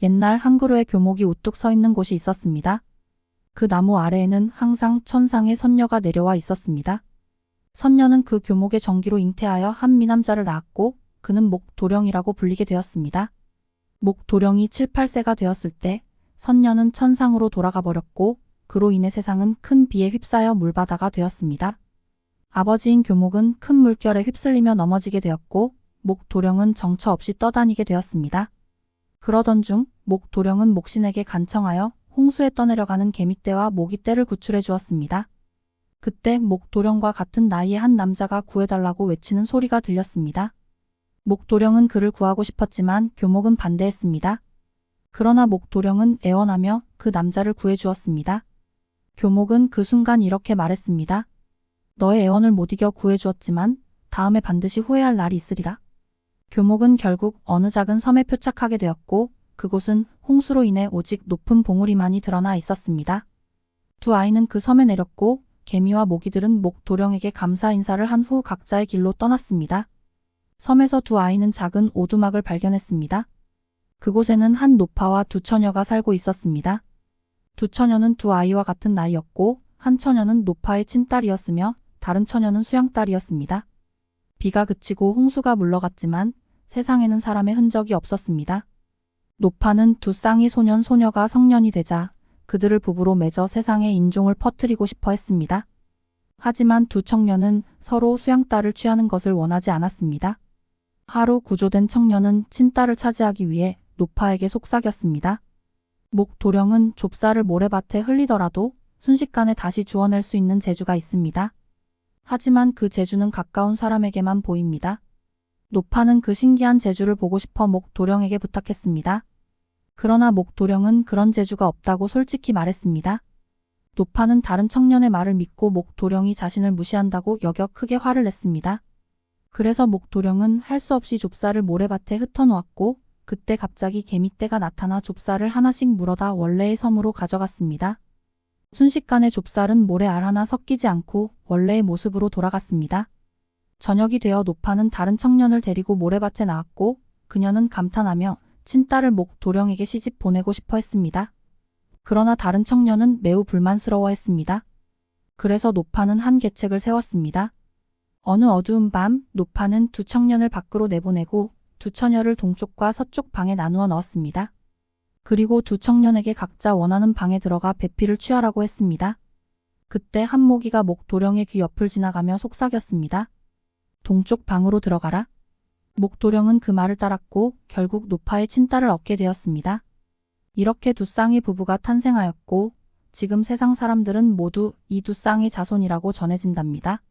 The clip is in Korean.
옛날 한 그루의 교목이 우뚝 서 있는 곳이 있었습니다. 그 나무 아래에는 항상 천상의 선녀가 내려와 있었습니다. 선녀는 그 교목의 정기로 잉태하여 한 미남자를 낳았고 그는 목도령이라고 불리게 되었습니다. 목도령이 7, 8세가 되었을 때 선녀는 천상으로 돌아가 버렸고 그로 인해 세상은 큰 비에 휩싸여 물바다가 되었습니다. 아버지인 교목은 큰 물결에 휩쓸리며 넘어지게 되었고 목도령은 정처 없이 떠다니게 되었습니다. 그러던 중 목도령은 목신에게 간청하여 홍수에 떠내려가는 개미떼와 모기떼를 구출해 주었습니다. 그때 목도령과 같은 나이의 한 남자가 구해달라고 외치는 소리가 들렸습니다. 목도령은 그를 구하고 싶었지만 교목은 반대했습니다. 그러나 목도령은 애원하며 그 남자를 구해주었습니다. 교목은 그 순간 이렇게 말했습니다. 너의 애원을 못 이겨 구해주었지만 다음에 반드시 후회할 날이 있으리라. 교목은 결국 어느 작은 섬에 표착하게 되었고 그곳은 홍수로 인해 오직 높은 봉우리만이 드러나 있었습니다. 두 아이는 그 섬에 내렸고 개미와 모기들은 목도령에게 감사 인사를 한 후 각자의 길로 떠났습니다. 섬에서 두 아이는 작은 오두막을 발견했습니다. 그곳에는 한 노파와 두 처녀가 살고 있었습니다. 두 처녀는 두 아이와 같은 나이였고 한 처녀는 노파의 친딸이었으며 다른 처녀는 수양딸이었습니다. 비가 그치고 홍수가 물러갔지만 세상에는 사람의 흔적이 없었습니다. 노파는 두 쌍이 소년 소녀가 성년이 되자 그들을 부부로 맺어 세상에 인종을 퍼뜨리고 싶어 했습니다. 하지만 두 청년은 서로 수양딸을 취하는 것을 원하지 않았습니다. 하루 구조된 청년은 친딸을 차지하기 위해 노파에게 속삭였습니다. 목도령은 좁쌀을 모래밭에 흘리더라도 순식간에 다시 주워낼 수 있는 재주가 있습니다. 하지만 그 재주는 가까운 사람에게만 보입니다. 노파는 그 신기한 재주를 보고 싶어 목도령에게 부탁했습니다. 그러나 목도령은 그런 재주가 없다고 솔직히 말했습니다. 노파는 다른 청년의 말을 믿고 목도령이 자신을 무시한다고 여겨 크게 화를 냈습니다. 그래서 목도령은 할 수 없이 좁쌀을 모래밭에 흩어놓았고 그때 갑자기 개미떼가 나타나 좁쌀을 하나씩 물어다 원래의 섬으로 가져갔습니다. 순식간에 좁쌀은 모래 알 하나 섞이지 않고 원래의 모습으로 돌아갔습니다. 저녁이 되어 노파는 다른 청년을 데리고 모래밭에 나왔고 그녀는 감탄하며 친딸을 목도령에게 시집 보내고 싶어 했습니다. 그러나 다른 청년은 매우 불만스러워했습니다. 그래서 노파는 한 계책을 세웠습니다. 어느 어두운 밤 노파는 두 청년을 밖으로 내보내고 두 처녀를 동쪽과 서쪽 방에 나누어 넣었습니다. 그리고 두 청년에게 각자 원하는 방에 들어가 배필을 취하라고 했습니다. 그때 한 모기가 목도령의 귀 옆을 지나가며 속삭였습니다. 동쪽 방으로 들어가라. 목도령은 그 말을 따랐고 결국 노파의 친딸을 얻게 되었습니다. 이렇게 두 쌍의 부부가 탄생하였고 지금 세상 사람들은 모두 이 두 쌍의 자손이라고 전해진답니다.